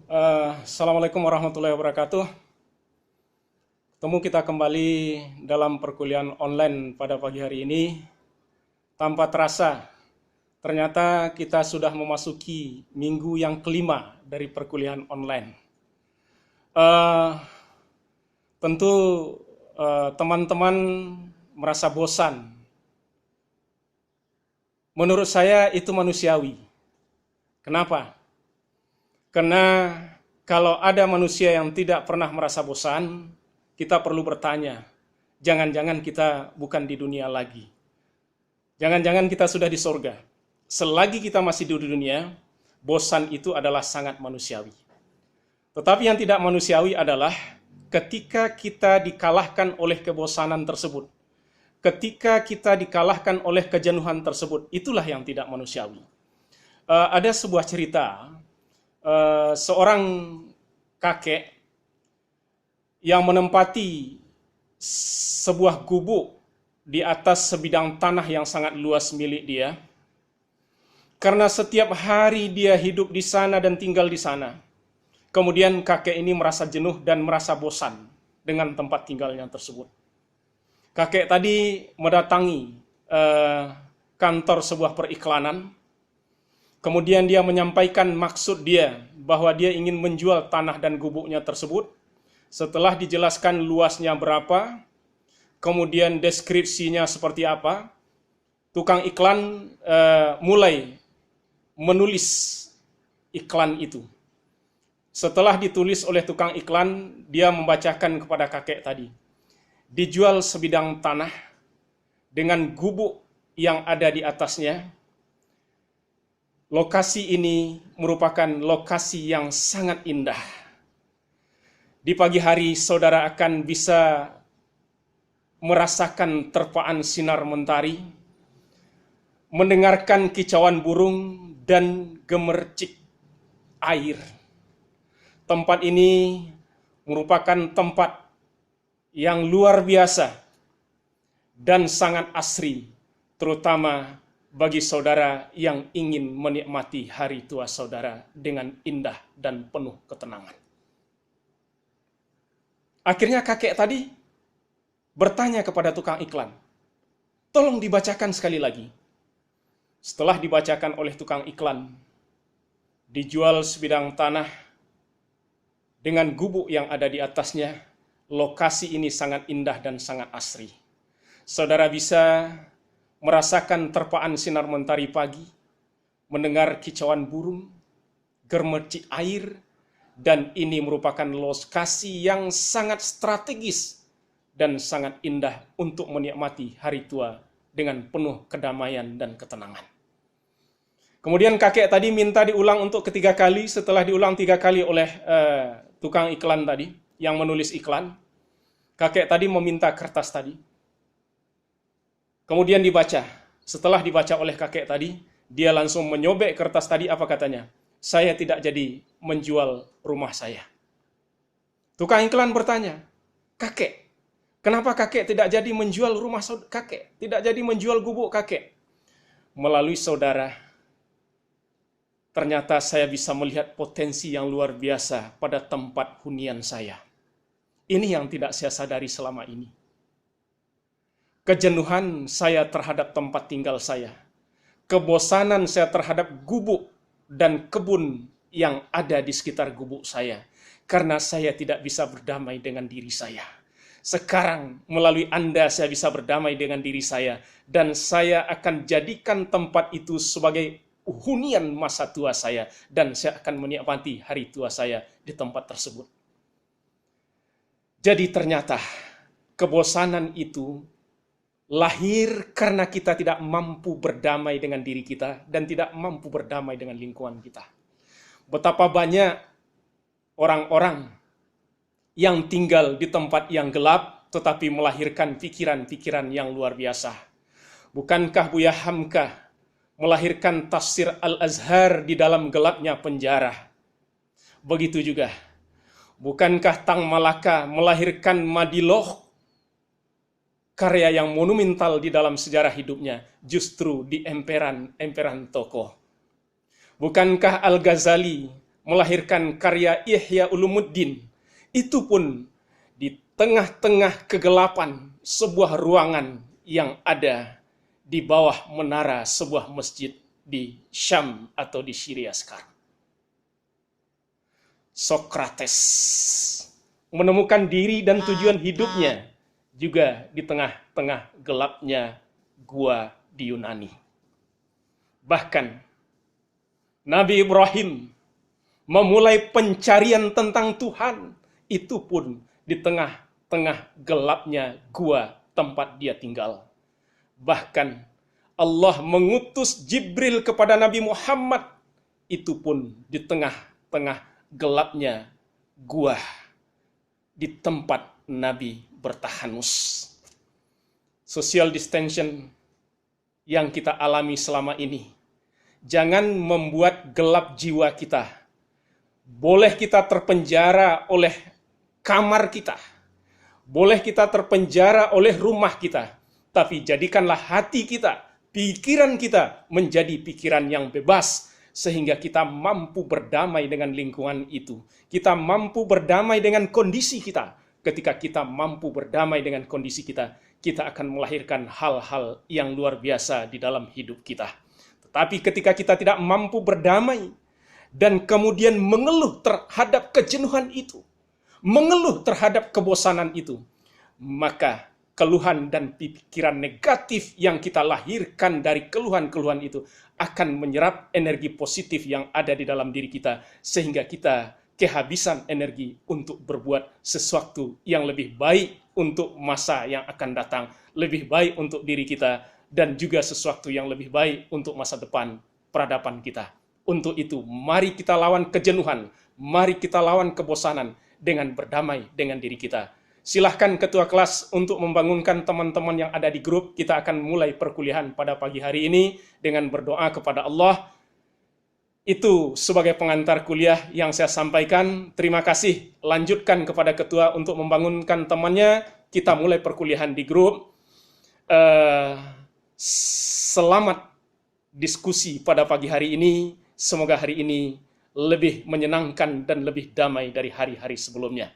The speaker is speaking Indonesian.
Assalamualaikum warahmatullahi wabarakatuh. Temu kita kembali dalam perkuliahan online pada pagi hari ini. Tanpa terasa, ternyata kita sudah memasuki minggu yang kelima dari perkuliahan online. Eh, Tentu teman-teman merasa bosan. Menurut saya itu manusiawi. Kenapa? Karena kalau ada manusia yang tidak pernah merasa bosan, kita perlu bertanya, jangan-jangan kita bukan di dunia lagi. Jangan-jangan kita sudah di sorga. Selagi kita masih di dunia, bosan itu adalah sangat manusiawi. Tetapi yang tidak manusiawi adalah ketika kita dikalahkan oleh kebosanan tersebut. Ketika kita dikalahkan oleh kejenuhan tersebut, itulah yang tidak manusiawi. Ada sebuah cerita, seorang kakek yang menempati sebuah gubuk di atas sebidang tanah yang sangat luas milik dia. Karena setiap hari dia hidup di sana dan tinggal di sana. Kemudian kakek ini merasa jenuh dan merasa bosan dengan tempat tinggalnya tersebut. Kakek tadi mendatangi kantor sebuah periklanan. Kemudian dia menyampaikan maksud dia bahwa dia ingin menjual tanah dan gubuknya tersebut. Setelah dijelaskan luasnya berapa, kemudian deskripsinya seperti apa, tukang iklan mulai menulis iklan itu. Setelah ditulis oleh tukang iklan, dia membacakan kepada kakek tadi. Dijual sebidang tanah dengan gubuk yang ada di atasnya. Lokasi ini merupakan lokasi yang sangat indah. Di pagi hari saudara akan bisa merasakan terpaan sinar mentari, mendengarkan kicauan burung dan gemercik air. Tempat ini merupakan tempat yang luar biasa dan sangat asri, terutama bagi saudara yang ingin menikmati hari tua saudara dengan indah dan penuh ketenangan. Akhirnya kakek tadi bertanya kepada tukang iklan, tolong dibacakan sekali lagi. Setelah dibacakan oleh tukang iklan, dijual sebidang tanah dengan gubuk yang ada di atasnya. Lokasi ini sangat indah dan sangat asri. Saudara bisa merasakan terpaan sinar mentari pagi, mendengar kicauan burung, gemercik air, dan ini merupakan lokasi yang sangat strategis dan sangat indah untuk menikmati hari tua dengan penuh kedamaian dan ketenangan. Kemudian kakek tadi minta diulang untuk ketiga kali. Setelah diulang 3 kali oleh tukang iklan tadi yang menulis iklan, kakek tadi meminta kertas tadi. Kemudian dibaca. Setelah dibaca oleh kakek tadi, dia langsung menyobek kertas tadi. Apa katanya? Saya tidak jadi menjual rumah saya. Tukang iklan bertanya, kakek, kenapa kakek tidak jadi menjual rumah kakek? Tidak jadi menjual gubuk kakek? Melalui saudara, ternyata saya bisa melihat potensi yang luar biasa pada tempat hunian saya. Ini yang tidak saya sadari selama ini. Kejenuhan saya terhadap tempat tinggal saya. Kebosanan saya terhadap gubuk dan kebun yang ada di sekitar gubuk saya. Karena saya tidak bisa berdamai dengan diri saya. Sekarang melalui Anda saya bisa berdamai dengan diri saya. Dan saya akan jadikan tempat itu sebagai hunian masa tua saya. Dan saya akan menikmati hari tua saya di tempat tersebut. Jadi ternyata kebosanan itu lahir karena kita tidak mampu berdamai dengan diri kita dan tidak mampu berdamai dengan lingkungan kita. Betapa banyak orang-orang yang tinggal di tempat yang gelap tetapi melahirkan pikiran-pikiran yang luar biasa. Bukankah Buya Hamka melahirkan tafsir Al-Azhar di dalam gelapnya penjara? Begitu juga. Bukankah Tang Malaka melahirkan Madiloh, karya yang monumental di dalam sejarah hidupnya, justru di emperan tokoh? Bukankah Al-Ghazali melahirkan karya Ihya Ulumuddin. Itu pun di tengah-tengah kegelapan sebuah ruangan yang ada di bawah menara sebuah masjid di Syam atau di Syria sekarang. Sokrates menemukan diri dan tujuan hidupnya juga di tengah-tengah gelapnya gua di Yunani. Bahkan Nabi Ibrahim memulai pencarian tentang Tuhan, itu pun di tengah-tengah gelapnya gua tempat dia tinggal. Bahkan Allah mengutus Jibril kepada Nabi Muhammad, itu pun di tengah-tengah gelapnya gua di tempat Nabi bertahanus. Social distancing yang kita alami selama ini jangan membuat gelap jiwa kita. Boleh kita terpenjara oleh kamar kita, boleh kita terpenjara oleh rumah kita, tapi jadikanlah hati kita, pikiran kita menjadi pikiran yang bebas, sehingga kita mampu berdamai dengan lingkungan itu. Kita mampu berdamai dengan kondisi kita. Ketika kita mampu berdamai dengan kondisi kita, kita akan melahirkan hal-hal yang luar biasa di dalam hidup kita. Tetapi ketika kita tidak mampu berdamai, dan kemudian mengeluh terhadap kejenuhan itu, mengeluh terhadap kebosanan itu, maka keluhan dan pikiran negatif yang kita lahirkan dari keluhan-keluhan itu akan menyerap energi positif yang ada di dalam diri kita, sehingga kita kehabisan energi untuk berbuat sesuatu yang lebih baik untuk masa yang akan datang, lebih baik untuk diri kita, dan juga sesuatu yang lebih baik untuk masa depan peradaban kita. Untuk itu, mari kita lawan kejenuhan, mari kita lawan kebosanan dengan berdamai dengan diri kita. Silahkan ketua kelas untuk membangunkan teman-teman yang ada di grup. Kita akan mulai perkuliahan pada pagi hari ini dengan berdoa kepada Allah. Itu sebagai pengantar kuliah yang saya sampaikan. Terima kasih. Lanjutkan kepada ketua untuk membangunkan temannya. Kita mulai perkuliahan di grup. Selamat diskusi pada pagi hari ini. Semoga hari ini lebih menyenangkan dan lebih damai dari hari-hari sebelumnya.